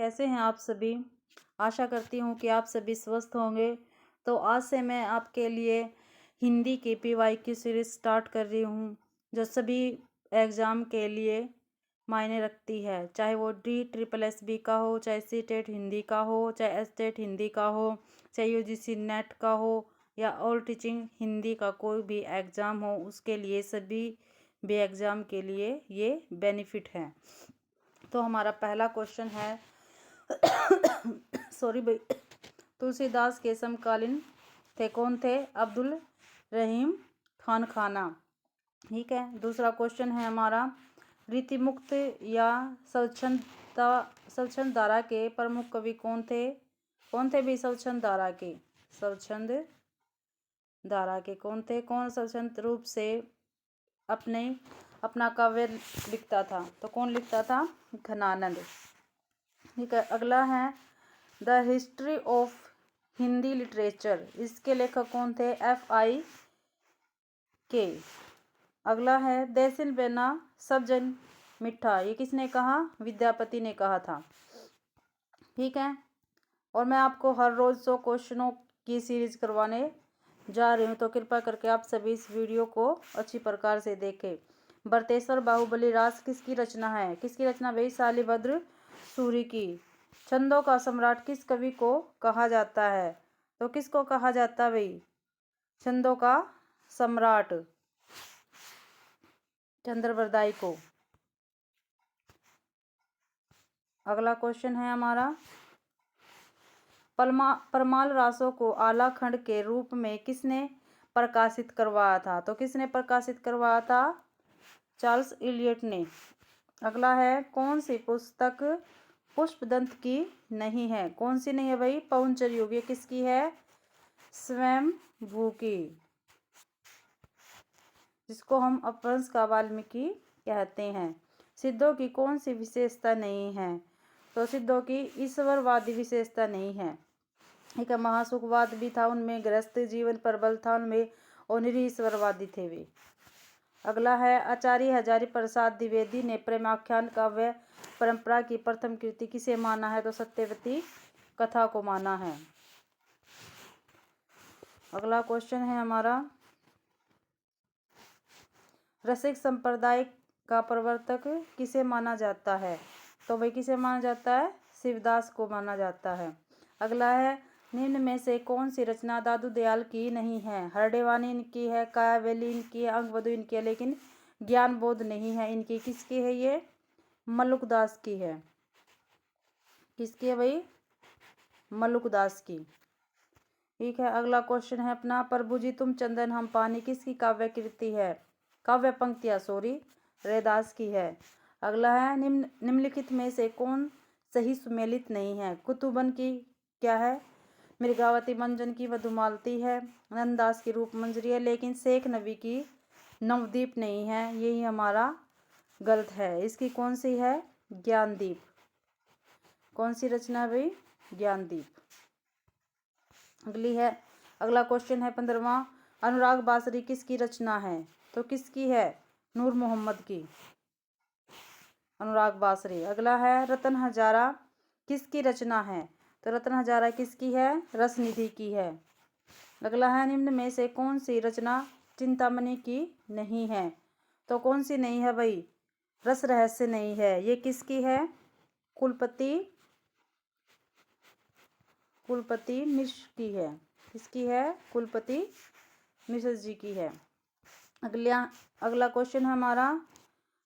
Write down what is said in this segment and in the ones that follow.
कैसे हैं आप सभी। आशा करती हूँ कि आप सभी स्वस्थ होंगे। तो आज से मैं आपके लिए हिंदी की पीवाई की सीरीज स्टार्ट कर रही हूँ, जो सभी एग्ज़ाम के लिए मायने रखती है, चाहे वो DSSB का हो, चाहे सीटेट हिंदी का हो, चाहे एस्टेट हिंदी का हो, चाहे UGC नेट का हो, या ऑल टीचिंग हिंदी का कोई भी एग्ज़ाम हो, उसके लिए सभी भी एग्ज़ाम के लिए ये बेनिफिट है। तो हमारा पहला क्वेश्चन है सॉरी भाई, तुलसीदास के समकालीन थे कौन थे? अब्दुल रहीम खान खाना। ठीक है। दूसरा क्वेश्चन है हमारा, रीतिमुक्त या स्वच्छंद धारा के प्रमुख कवि कौन थे? कौन थे भी स्वच्छंद धारा के? स्वच्छंद धारा के कौन थे? कौन स्वच्छंद रूप से अपना काव्य लिखता था? तो कौन लिखता था? घनानंद। ठीक है। अगला है the history of Hindi literature, इसके लेखक कौन थे? FI के। अगला है देसिल बेना सब जन मिठा, ये किसने कहा? विद्यापति ने कहा था। ठीक है। और मैं आपको हर रोज़ 100 क्वेश्चनों की सीरीज करवाने जा रही हूँ, तो कृपया करके आप सभी इस वीडियो को अच्छी प्रकार से देखें। बरतेश्वर बाहुबली रास किसकी रचना है? किसकी रचना भाई? शालिभद्र सूरी की। छंदों का सम्राट किस कवि को कहा जाता है? तो किसको कहा जाता है भाई? छंदों का सम्राट चंद्रवरदाई को। अगला क्वेश्चन है हमारा, परमाल रासों को आला खंड के रूप में किसने प्रकाशित करवाया था? तो किसने प्रकाशित करवाया था? चार्ल्स इलियट ने। अगला है, कौन सी पुस्तक पुष्पदंत की नहीं है? कौन सी नहीं है भाई? पवनचर योग। ये किसकी है? स्वयंभू की, जिसको हम अपभ्रंश का वाल्मीकि कहते हैं। सिद्धों की कौन सी विशेषता नहीं है? तो सिद्धों की ईश्वरवादी विशेषता नहीं है। एक महासुखवाद भी था उनमें, गृहस्थ जीवन पर बल था उनमें, और निरीश्वरवादी थे वे। अगला है, आचार्य हजारी प्रसाद द्विवेदी ने प्रेमाख्यान काव्य परंपरा की प्रथम कृति किसे माना है? तो सत्यवती कथा को माना है। अगला क्वेश्चन है हमारा, रसिक संप्रदाय का प्रवर्तक किसे माना जाता है? तो भाई किसे माना जाता है? शिवदास को माना जाता है। अगला है, निम्न में से कौन सी रचना दादू दयाल की नहीं है? हरडेवानी इनकी है, कायावली इनकी है, अंगवधु इनकी है, लेकिन ज्ञान बोध नहीं है इनकी। किसकी है ये? मल्लुकदास की है। किसकी है भाई? मल्लुकदास की। ठीक है। अगला क्वेश्चन है अपना, प्रभु जी तुम चंदन हम पानी किसकी काव्य कृति है? काव्य पंक्तियाँ रैदास की है। अगला है, निम्नलिखित में से कौन सही सुमेलित नहीं है? कुतुबन की क्या है? मृगावती, मंजन की मधुमालती है, नंददास की रूप मंजरी है, लेकिन शेख नबी की नवदीप नहीं है। यही हमारा गलत है। इसकी कौन सी है? ज्ञानदीप। कौन सी रचना भाई? ज्ञानदीप। अगला क्वेश्चन है 15वां, अनुराग बासरी किसकी रचना है? तो किसकी है? नूर मोहम्मद की, अनुराग बासरी। अगला है, रतन हजारा किसकी रचना है? तो रतन हजारा किसकी है? रसनिधि की है। अगला है, निम्न में से कौन सी रचना चिंतामणि की नहीं है? तो कौन सी नहीं है भाई? रस रहस्य नहीं है। ये किसकी है? कुलपति मिश्र की है। किसकी है? कुलपति मिश्र जी की है। अगला क्वेश्चन है हमारा,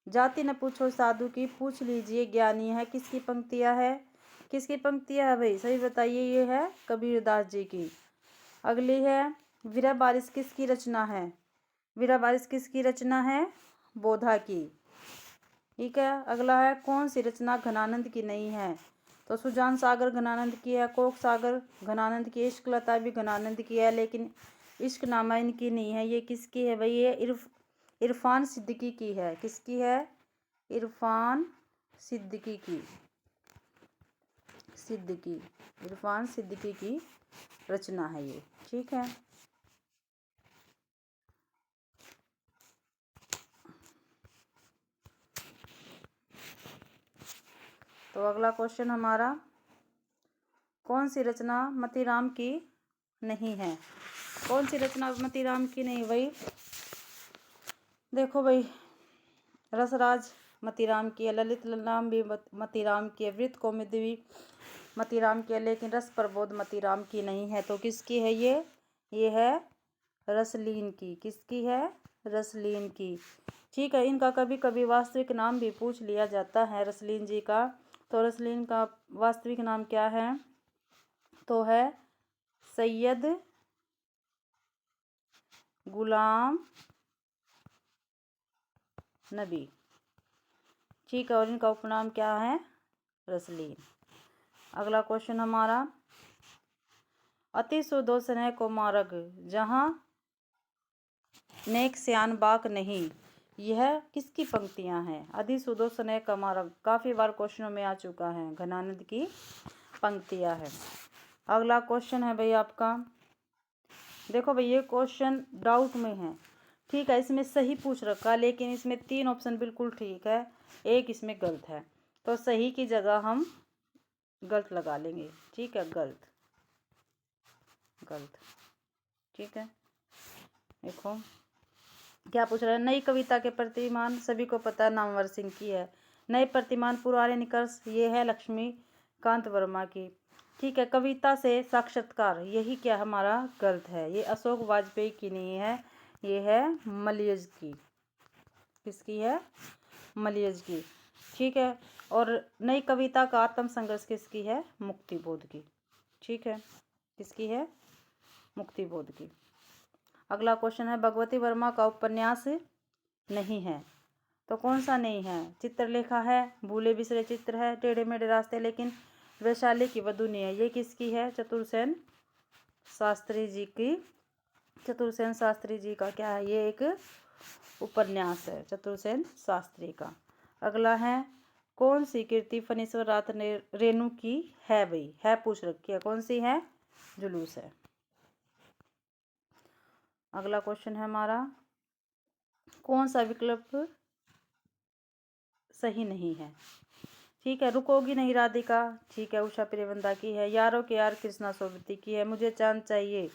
जाति न पूछो साधु की पूछ लीजिए ज्ञानी है किसकी पंक्तियां है? किसकी पंक्तियां है भाई? सही बताइए। ये है कबीरदास जी की। अगली है, वीरा बारिश किसकी रचना है? वीरा बारिश किसकी रचना है? बोधा की। ठीक है। अगला है, कौन सी रचना घनानंद की नहीं है? तो सुजान सागर घनानंद की है, कोक सागर घनानंद की, इश्क लता भी घनानंद की है, लेकिन इश्क नामा इनकी नहीं है। ये किसकी है भाई? ये इरफान सिद्दीकी की है। किसकी है? इरफान सिद्दीकी की। इरफान सिद्दीकी की रचना है ये। ठीक है। तो तो अगला क्वेश्चन हमारा, कौन सी रचना मतीराम की नहीं है? कौन सी रचना मतीराम की नहीं भाई? देखो भाई, रसराज मतीराम की है, ललित लाम भी मतीराम की है, वृत्त कौमुदी भी मतीराम की है, लेकिन रस प्रबोध मतीराम की नहीं है। तो किसकी है ये है रसलीन की। किसकी है? रसलीन की। ठीक है, इनका कभी कभी वास्तविक नाम भी पूछ लिया जाता है रसलीन जी का। तो रसलीन का वास्तविक नाम क्या है? तो है सैयद गुलाम नबी। ठीक है, और इनका उपनाम क्या है? रसलीन। अगला क्वेश्चन हमारा, अति सुदो स्नेह को मार्ग जहाँ नेक स्यान बाक नहीं, यह किसकी पंक्तियां हैं? अति सुदो स्नेह का मार्ग काफ़ी बार क्वेश्चनों में आ चुका है, घनानंद की पंक्तियां है। अगला क्वेश्चन है भाई आपका, देखो भाई ये क्वेश्चन डाउट में है। ठीक है, इसमें सही पूछ रखा, लेकिन इसमें 3 ऑप्शन बिल्कुल ठीक है, एक इसमें गलत है। तो सही की जगह हम गलत लगा लेंगे। ठीक है, गलत। ठीक है, देखो क्या पूछ रहा है। नई कविता के प्रतिमान सभी को पता है नामवर सिंह की है। नए प्रतिमान पुराने निकर्ष ये है लक्ष्मीकांत वर्मा की। ठीक है, कविता से साक्षात्कार यही क्या हमारा गलत है, ये अशोक वाजपेयी की नहीं है, ये है मलियज की। किसकी है? मलियज की। ठीक है, और नई कविता का आत्म संघर्ष किसकी है? मुक्तिबोध की। ठीक है, किसकी है? मुक्तिबोध की। अगला क्वेश्चन है, भगवती वर्मा का उपन्यास नहीं है, तो कौन सा नहीं है? चित्रलेखा है, भूले बिसरे चित्र है, टेढ़े मेढ़े रास्ते लेकिन वैशाली की वधु नहीं है। ये किसकी है? चतुरसेन शास्त्री जी की। चतुरसेन शास्त्री जी का क्या है? ये एक उपन्यास है चतुरसेन शास्त्री का। अगला है, कौन सी कृति फणीश्वर नाथ रेणु की है? भाई है पूछ रखी है, कौन सी है? जुलूस है। अगला क्वेश्चन है हमारा, कौन सा विकल्प सही नहीं है? ठीक है, रुकोगी नहीं राधिका, ठीक है, उषा प्रियवंदा की है। यारों के यार कृष्णा सोबती की है। मुझे चांद चाहिए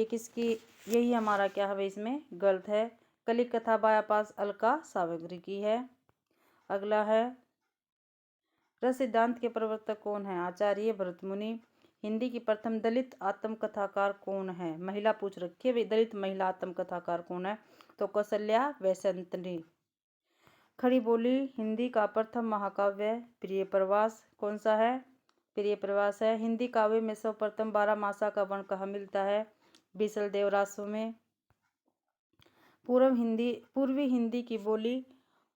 किसकी? यही हमारा क्या है? इसमें गलत है, कली कथा बायापास अलका सावग्री की है। अगला है, रस सिद्धांत के प्रवर्तक कौन है? आचार्य भरतमुनि। हिंदी की प्रथम दलित आत्मकथाकार कौन है? महिला पूछ रखी है भाई, दलित महिला आत्मकथाकार कौन है? तो कौशल्या वैसंतनी। खड़ी बोली हिंदी का प्रथम महाकाव्य प्रिय प्रवास कौन सा है? प्रिय प्रवास है। हिंदी काव्य में सर्वप्रथम 12 मासा का वर्ण कहाँ मिलता है? बीसल देवरासों में। पूर्वी हिंदी की बोली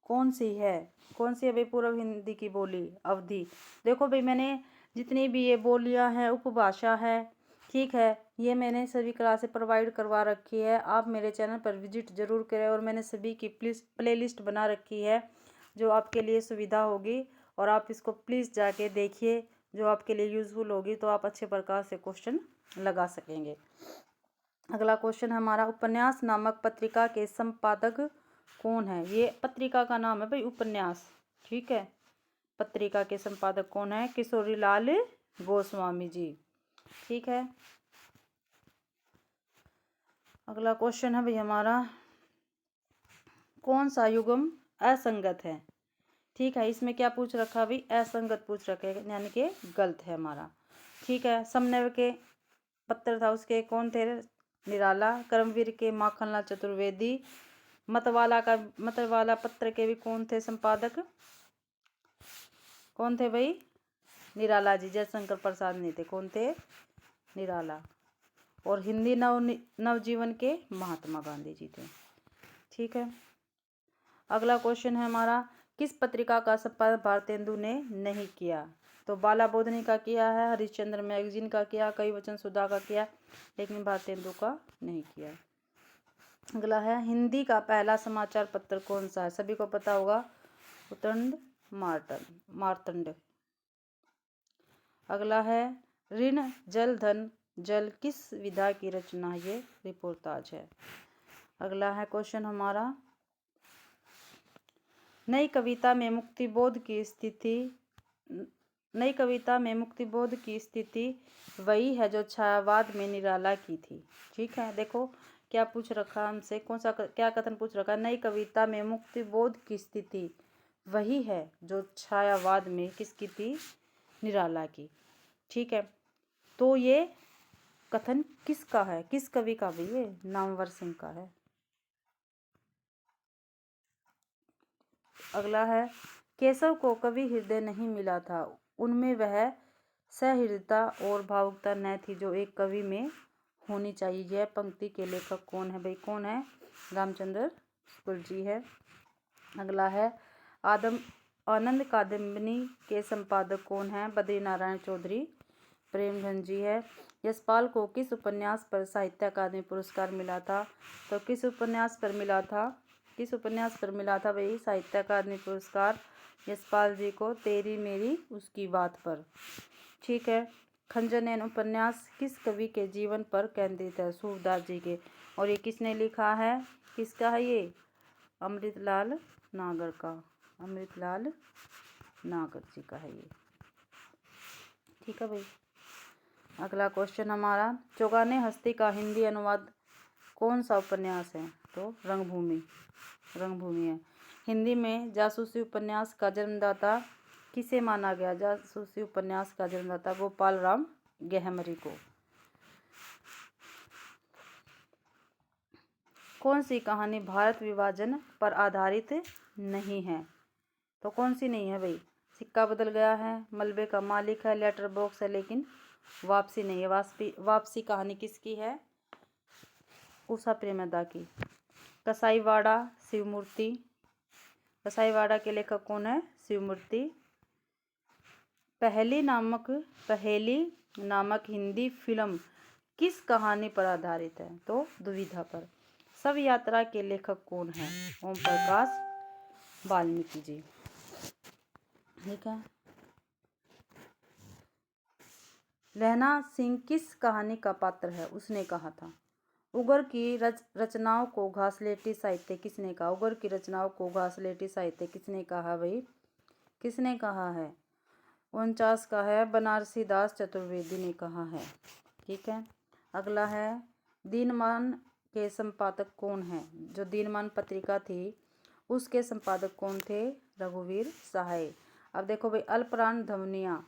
कौन सी है? कौन सी है भाई पूर्व हिंदी की बोली? अवधी। देखो भाई, मैंने जितनी भी ये बोलियां हैं, उपभाषा है, ठीक है, ये मैंने सभी क्लासें प्रोवाइड करवा रखी है। आप मेरे चैनल पर विजिट जरूर करें, और मैंने सभी की प्लेलिस्ट बना रखी है जो आपके लिए सुविधा होगी, और आप इसको प्लीज़ जाके देखिए, जो आपके लिए यूज़फुल होगी, तो आप अच्छे प्रकार से क्वेश्चन लगा सकेंगे। अगला क्वेश्चन हमारा, उपन्यास नामक पत्रिका के संपादक कौन है? ये पत्रिका का नाम है भाई उपन्यास। ठीक है, पत्रिका के संपादक कौन है? किशोरी लाल गोस्वामी जी। ठीक है, अगला क्वेश्चन है भाई हमारा, कौन सा युग्म असंगत है? ठीक है, इसमें क्या पूछ रखा भाई? असंगत पूछ रखे, यानी कि गलत है हमारा। ठीक है, समन्वय के पत्र था उसके कौन थे? निराला। कर्मवीर के माखनलाल चतुर्वेदी। मतवाला पत्र के भी कौन थे संपादक? कौन थे भाई? निराला जी। जयशंकर प्रसाद नहीं थे, कौन थे? निराला। और हिंदी नवजीवन के महात्मा गांधी जी थे। ठीक है, अगला क्वेश्चन है हमारा, किस पत्रिका का संपादन भारतेंदु ने नहीं किया? तो बाला बोधनी का किया है, हरिश्चंद्र मैगजीन का किया, कई वचन सुधा का किया, लेकिन भारतेंदु का नहीं किया। अगला है, हिंदी का पहला समाचार पत्र कौन सा है? सभी को पता होगा, उतंड मार्तंड। अगला है, ऋण जल धन जल किस विधा की रचना? ये रिपोर्टाज है। अगला है क्वेश्चन हमारा, नई कविता में मुक्तिबोध की स्थिति नई कविता में मुक्तिबोध की स्थिति वही है जो छायावाद में निराला की थी। ठीक है, देखो क्या पूछ रखा हमसे, कौन सा क्या कथन पूछ रखा। नई कविता में मुक्तिबोध की स्थिति वही है जो छायावाद में किसकी थी, निराला की। ठीक है, तो ये कथन किसका है, किस कवि का भी, ये नामवर सिंह का है। अगला है, केशव को कवि हृदय नहीं मिला था, उनमें वह सहृदयता और भावुकता न थी जो एक कवि में होनी चाहिए। यह पंक्ति के लेखक कौन है भाई, कौन है, रामचंद्र शुक्ल जी है। अगला है, आनंद कादम्बिनी के संपादक कौन है, बद्रीनारायण चौधरी प्रेमचंद जी है। यशपाल को किस उपन्यास पर साहित्य अकादमी पुरस्कार मिला था, तो किस उपन्यास पर मिला था, किस उपन्यास पर मिला था भाई साहित्य अकादमी पुरस्कार यशपाल जी को, तेरी मेरी उसकी बात पर। ठीक है, खंजरनैन उपन्यास किस कवि के जीवन पर केंद्रित है, सूरदास जी के, और ये किसने लिखा है, किसका है ये, अमृतलाल नागर का, अमृतलाल नागर जी का है ये। ठीक है भाई, अगला क्वेश्चन हमारा, चौगाने हस्ती का हिंदी अनुवाद कौन सा उपन्यास है, तो रंगभूमि, रंगभूमि है। हिंदी में जासूसी उपन्यास का जन्मदाता किसे माना गया, जासूसी उपन्यास का जन्मदाता गोपाल राम गहमरी को। कौन सी कहानी भारत विभाजन पर आधारित नहीं है, तो कौन सी नहीं है भाई, सिक्का बदल गया है, मलबे का मालिक है, लेटर बॉक्स है, लेकिन वापसी नहीं है। वापसी कहानी किसकी है, उषा प्रेमदा की। कसाईवाड़ा शिवमूर्ति, कसाईवाड़ा के लेखक कौन है, शिवमूर्ति। पहेली नामक हिंदी फिल्म किस कहानी पर आधारित है, तो दुविधा पर। सब यात्रा के लेखक कौन है, ओम प्रकाश वाल्मीकि जी। ठीक है, लहना सिंह किस कहानी का पात्र है, उसने कहा था। उगर की रचनाओं को घासलेटी साहित्य किसने कहा, उगर की रचनाओं को घासलेटी साहित्य किसने कहा भाई, किसने कहा है, 49 का है, बनारसी दास चतुर्वेदी ने कहा है। ठीक है, अगला है, दीनमान के संपादक कौन है, जो दीनमान पत्रिका थी उसके संपादक कौन थे, रघुवीर सहाय। अब देखो भाई, अल्पप्राण ध्वनियाँ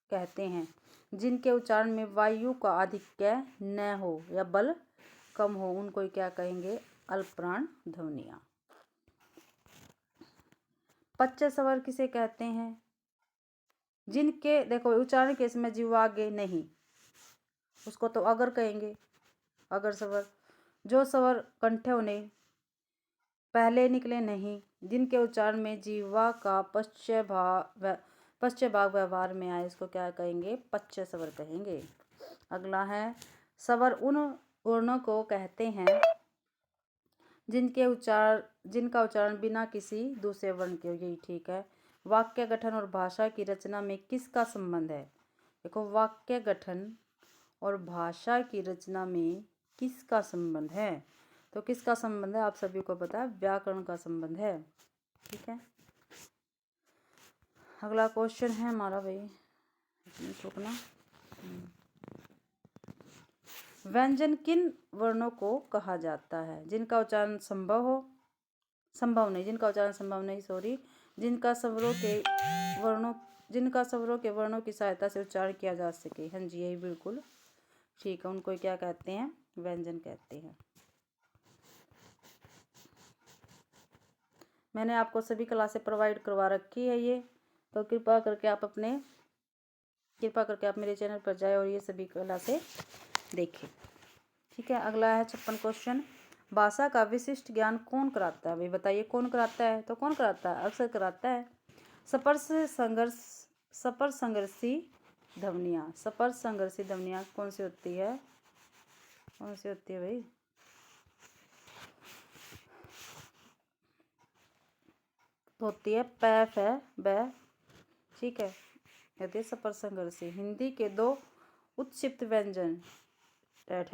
कहते हैं जिनके उच्चारण में वायु का आधिक्य न हो या बल कम हो, उनको क्या कहेंगे, अल्पप्राण ध्वनियाँ। पच्चे स्वर किसे कहते हैं, जिनके देखो उच्चारण के समय जीवा आगे नहीं, उसको तो अगर कहेंगे, अगर स्वर। जो स्वर कंठे होने पहले निकले नहीं, जिनके उच्चारण में जीवा का पश्च भाग व्यवहार में आए, इसको क्या कहेंगे, पच्चे स्वर कहेंगे। अगला है, स्वर उन वर्णों को कहते हैं जिनका उच्चारण बिना किसी दूसरे वर्ण के हो, यही ठीक है। वाक्य गठन और भाषा की रचना में किसका संबंध है, देखो वाक्य गठन और भाषा की रचना में किसका संबंध है, तो किसका संबंध है, आप सभी को पता है, व्याकरण का संबंध है। ठीक है, अगला क्वेश्चन है हमारा भाई, रुकना, व्यंजन किन वर्णों को कहा जाता है, जिनका उच्चारण जिनका स्वरों के वर्णों की सहायता से उच्चारण किया जा सके। हाँ जी, यही बिल्कुल ठीक है, उनको क्या कहते हैं, व्यंजन कहते हैं। मैंने आपको सभी क्लासें प्रोवाइड करवा रखी है ये, तो कृपा करके आप मेरे चैनल पर जाए और ये सभी क्लासें देखें। ठीक है, अगला है 56 क्वेश्चन, भाषा का विशिष्ट ज्ञान कौन कराता है भाई, बताइए कौन कराता है, तो कौन कराता है, अक्सर कराता है सपर संघर्षी ध्वनियाँ कौन सी होती है, भाई, होती है पै फै बै। ठीक है, कहते हैं सपर संघर्षी। हिंदी के दो उत्क्षिप्त व्यंजन ढेढ़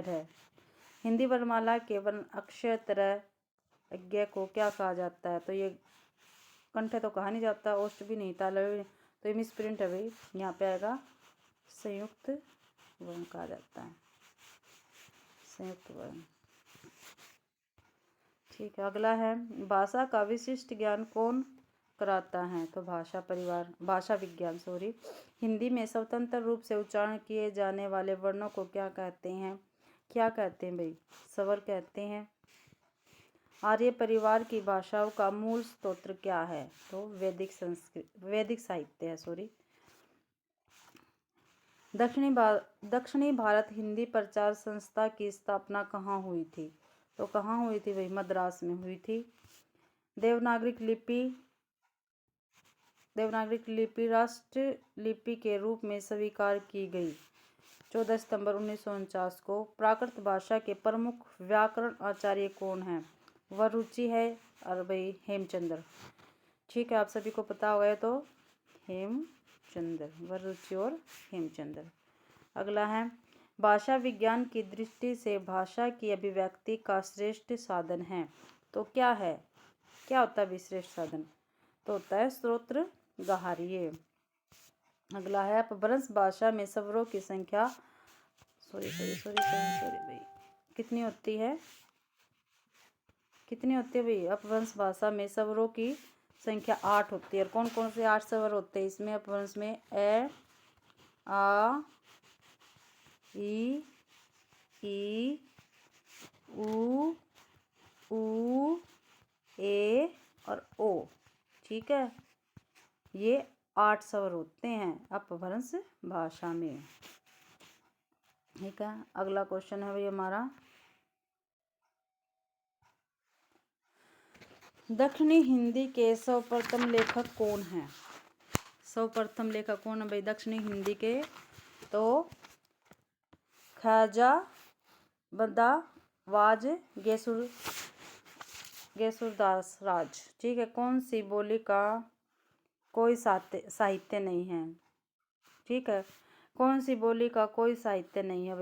है। हिंदी वर्णमाला के वर्ण अक्षर तरह अज्ञा को क्या कहा जाता है? तो ये कंठ तो कहा नहीं जाता, ओष्ठ भी नहीं, तालव्य भी नहीं, तो ये मिसप्रिंट है भाई, यहाँ पे आएगा संयुक्त वर्ण कहा जाता है, संयुक्त वर्ण। ठीक है, अगला है भाषा का विशिष्ट ज्ञान कौन कराता है? तो भाषा विज्ञान सॉरी। हिंदी में स्वतंत्र रूप से उच्चारण किए जाने वाले वर्णों को क्या कहते हैं? क्या कहते हैं भाई? स्वर कहते हैं। आर्य परिवार की भाषाओं का मूल स्रोत क्या है? तो वैदिक साहित्य है सॉरी। दक्षिणी भारत हिंदी प्रचार संस्था की स्थापना कहाँ हुई थी? तो कहाँ हुई थी भाई? मद्रास में हुई थी। देवनागरिक लिपि राष्ट्र लिपि के रूप में स्वीकार की गई 14 सितंबर 1949 को। प्राकृत भाषा के प्रमुख व्याकरण आचार्य कौन हैं? वह रुचि है और भाई हेमचंद्र। ठीक है, आप सभी को पता होगा तो हेमचंद्र, वरुचि और हेमचंद्र। अगला है भाषा विज्ञान की दृष्टि से भाषा की अभिव्यक्ति का श्रेष्ठ साधन है। तो क्या है? क्या होता है श्रेष्ठ साधन? तो होता है स्रोत्र गहार्य। अगला है अपभ्रंश भाषा में स्वरों की संख्या सॉरी भाई कितनी होती है? कितनी होती है भाई? अपभ्रंश भाषा में स्वरों की संख्या 8 होती है। और कौन कौन से 8 स्वर होते हैं इसमें अपभ्रंश में? ए, आ, ई, ऊ, ए और ओ। ठीक है, ये 8 स्वर होते हैं अपभ्रंश भाषा में। ठीक है, अगला क्वेश्चन है भाई हमारा, दक्षिणी हिंदी के सर्वप्रथम लेखक कौन है? सर्वप्रथम लेखक कौन है भाई दक्षिणी हिंदी के? तो ख्वाजा बदावाज गेसुरदास राज। ठीक है, कौन सी बोली का कोई साहित्य नहीं है? ठीक है, कौन सी बोली का कोई साहित्य नहीं है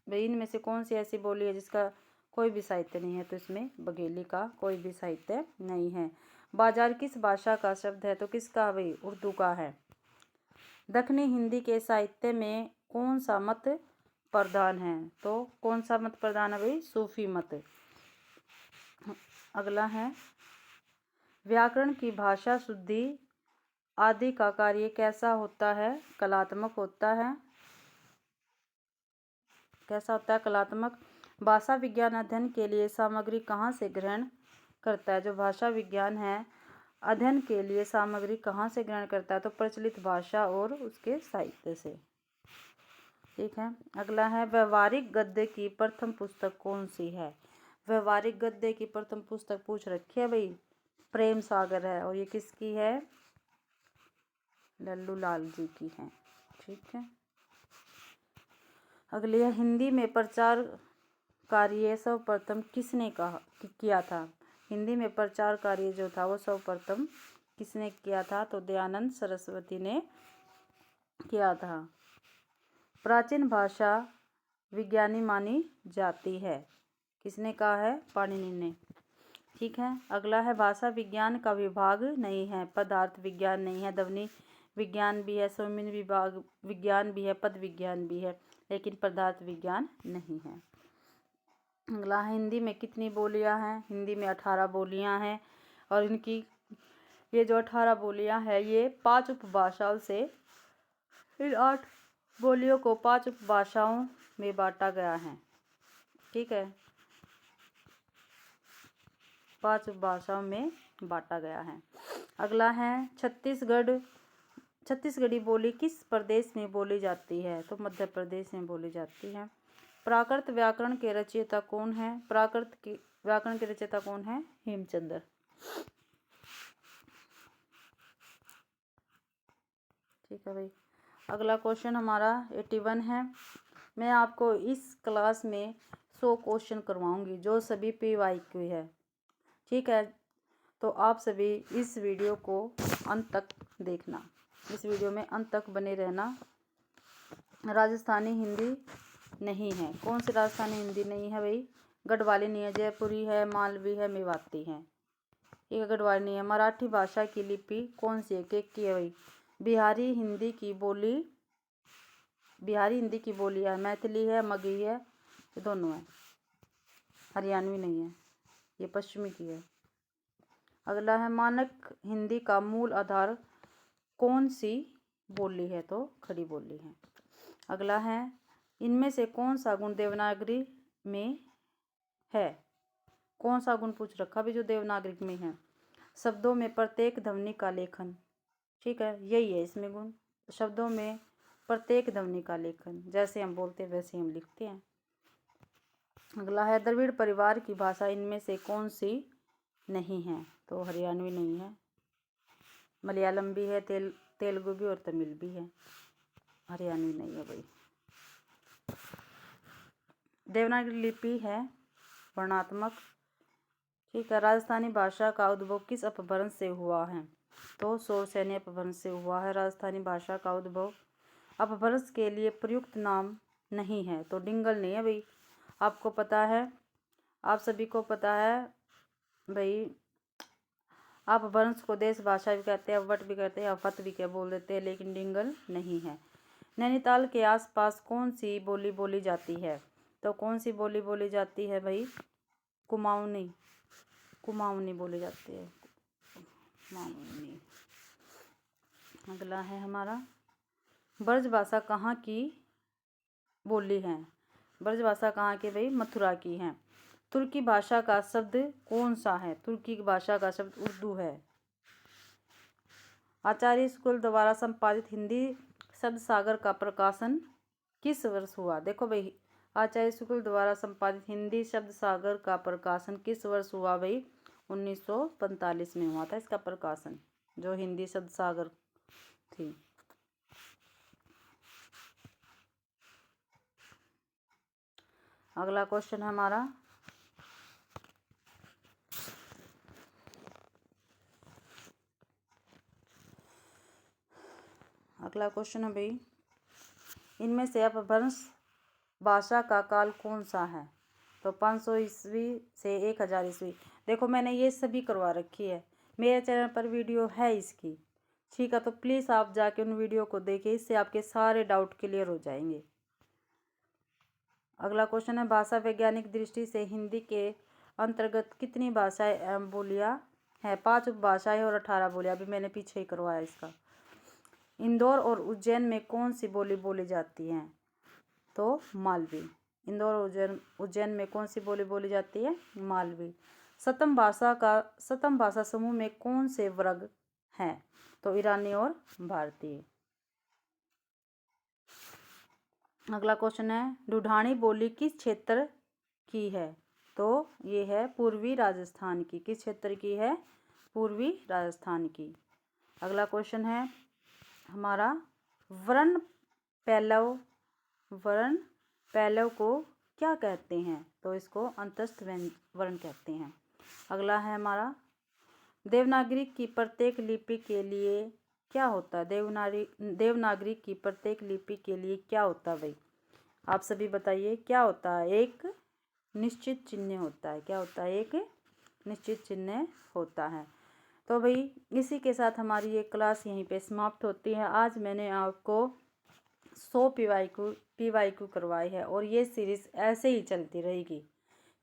भाई इनमें से कौन सी ऐसी बोली है जिसका कोई भी साहित्य नहीं है? तो इसमें बघेली का कोई भी साहित्य नहीं है। बाजार किस भाषा का शब्द है? तो किसका भाई? उर्दू का है। दक्षिणी हिंदी के साहित्य में कौन सा मत प्रधान है? तो कौन सा मत प्रधान है भाई? सूफी मत। अगला है व्याकरण की भाषा शुद्धि आदि का कार्य कैसा होता है? कलात्मक होता है। कैसा होता है? कलात्मक। भाषा विज्ञान अध्ययन के लिए सामग्री कहाँ से ग्रहण करता है? जो भाषा विज्ञान है अध्ययन के लिए सामग्री कहाँ से ग्रहण करता है? तो प्रचलित भाषा और उसके साहित्य से। ठीक है, अगला है व्यवहारिक गद्य की प्रथम पुस्तक कौन सी है? व्यवहारिक गद्य की प्रथम पुस्तक पूछ रखी है भाई, प्रेम सागर है। और ये किसकी है? लल्लू लाल जी की है। ठीक है, अगली है हिंदी में प्रचार कार्य सर्वप्रथम किसने किया था? हिंदी में प्रचार कार्य जो था वो सर्वप्रथम किसने किया था? तो दयानंद सरस्वती ने किया था। प्राचीन भाषा विज्ञानी मानी जाती है। किसने कहा है? पाणिनि ने। ठीक है, अगला है भाषा विज्ञान का विभाग नहीं है, पदार्थ विज्ञान नहीं है, ध्वनि विज्ञान भी है, सौम्य विभाग विज्ञान भी है, पद विज्ञान भी है, लेकिन पदार्थ विज्ञान नहीं है। अगला है हिंदी में कितनी बोलियां हैं? हिंदी में 18 बोलियां हैं। और इनकी ये जो 18 बोलियां हैं ये 5 उपभाषाओं से इन 8 बोलियों को 5 उपभाषाओं में बांटा गया है। ठीक है, 5 उपभाषाओं में बांटा गया है। अगला है छत्तीसगढ़ी बोली किस प्रदेश में बोली जाती है? तो मध्य प्रदेश में बोली जाती है। प्राकृत व्याकरण के रचयिता कौन है? प्राकृत के व्याकरण के रचयिता कौन है? हेमचंद्र। ठीक है भाई, अगला क्वेश्चन हमारा 81 है। मैं आपको इस क्लास में 100 क्वेश्चन करवाऊंगी जो सभी PYQ है। ठीक है, तो आप सभी इस वीडियो को अंत तक देखना, इस वीडियो में अंत तक बने रहना। राजस्थानी हिंदी नहीं है। कौन सी राजस्थानी हिंदी नहीं है भाई? गढ़वाली नहीं है, जयपुरी है, मालवी है, मेवाती है। ये गढ़वाली नहीं है। मराठी भाषा की लिपि कौन सी है? केक की है भाई। बिहारी हिंदी की बोली है। मैथिली है, मगही है, ये दोनों है। हरियाणवी नहीं है, ये पश्चिमी की है। अगला है मानक हिंदी का मूल आधार कौन सी बोली है? तो खड़ी बोली है। अगला है इनमें से कौन सा गुण देवनागरी में है? कौन सा गुण पूछ रखा भी जो देवनागरी में है? शब्दों में प्रत्येक ध्वनि का लेखन। ठीक है, यही है इसमें गुण। शब्दों में प्रत्येक ध्वनि का लेखन, जैसे हम बोलते हैं वैसे हम लिखते हैं। अगला है द्रविड़ परिवार की भाषा इनमें से कौन सी नहीं है? तो हरियाणवी नहीं है, मलयालम भी है, तेलुगु भी और तमिल भी है। हरियाणवी नहीं है भाई। देवनागरी लिपि है वर्णात्मक। ठीक है, राजस्थानी भाषा का उद्भव किस अपभ्रंश से हुआ है? तो शौरसेनी अपभ्रंश से हुआ है राजस्थानी भाषा का उद्भव। अपभ्रंश के लिए प्रयुक्त नाम नहीं है, तो डिंगल नहीं है भाई। आपको पता है, आप सभी को पता है भाई, आप अपभ्रंश को देश भाषा भी कहते हैं, अवट भी कहते हैं, अफत भी क्या बोल देते हैं, लेकिन डिंगल नहीं है। नैनीताल के आसपास कौन सी बोली बोली जाती है? तो कौन सी बोली बोली जाती है भाई? कुमाऊनी बोली जाती है, कुमाऊनी। अगला है हमारा ब्रज भाषा कहाँ की बोली है? ब्रज भाषा कहाँ की भाई? मथुरा की है। तुर्की भाषा का शब्द कौन सा है? तुर्की भाषा का शब्द उर्दू है। आचार्य शुक्ल द्वारा संपादित हिंदी शब्द सागर का प्रकाशन किस वर्ष हुआ? देखो भाई, आचार्य शुक्ल द्वारा संपादित हिंदी शब्द सागर का प्रकाशन किस वर्ष हुआ भाई? 1945 में हुआ था इसका प्रकाशन, जो हिंदी शब्द सागर थी। अगला क्वेश्चन है हमारा है भाई, इनमें से अपभ्रंश भाषा का काल कौन सा है? तो 500 ईस्वी से 1000 ईस्वी। देखो मैंने ये सभी करवा रखी है, मेरे चैनल पर वीडियो है इसकी। ठीक है, तो प्लीज़ आप जाके उन वीडियो को देखिए, इससे आपके सारे डाउट क्लियर हो जाएंगे। अगला क्वेश्चन है भाषा वैज्ञानिक दृष्टि से हिंदी के अंतर्गत कितनी भाषाएं एवं बोलियां हैं? 5 उपभाषाएं और 18 बोलियां। अभी मैंने पीछे ही करवाया इसका। इंदौर और उज्जैन में कौन सी बोली बोली जाती है? तो मालवी। इंदौर और उज्जैन में कौन सी बोली बोली जाती है? मालवी। सतम भाषा समूह में कौन से वर्ग हैं? तो ईरानी और भारतीय। अगला क्वेश्चन है ढूढ़ानी बोली किस क्षेत्र की है? तो ये है पूर्वी राजस्थान की। किस क्षेत्र की है? पूर्वी राजस्थान की। अगला क्वेश्चन है हमारा वर्ण पैलव को क्या कहते हैं? तो इसको अंतस्थ वर्ण कहते हैं। अगला है हमारा देवनागरी की प्रत्येक लिपि के लिए क्या होता है? देवनागरी की प्रत्येक लिपि के लिए क्या होता है भाई? आप सभी बताइए क्या होता है? एक निश्चित चिन्ह होता है। क्या होता है? एक निश्चित चिन्ह होता है। तो भाई इसी के साथ हमारी ये क्लास यहीं पे समाप्त होती है। आज मैंने आपको 100 PYQ करवाई है और ये सीरीज़ ऐसे ही चलती रहेगी।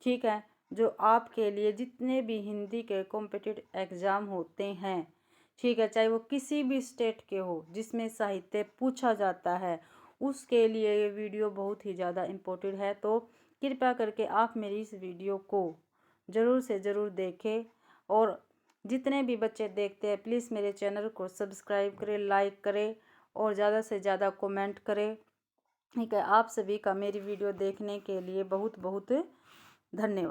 ठीक है, जो आपके लिए जितने भी हिंदी के कॉम्पिटिटिव एग्ज़ाम होते हैं, ठीक है, चाहे वो किसी भी स्टेट के हो जिसमें साहित्य पूछा जाता है, उसके लिए ये वीडियो बहुत ही ज़्यादा इम्पोर्टेंट है। तो कृपया करके आप मेरी इस वीडियो को ज़रूर से ज़रूर देखें और जितने भी बच्चे देखते हैं प्लीज़ मेरे चैनल को सब्सक्राइब करें, लाइक करें और ज़्यादा से ज़्यादा कमेंट करें। ठीक है, आप सभी का मेरी वीडियो देखने के लिए बहुत बहुत धन्यवाद।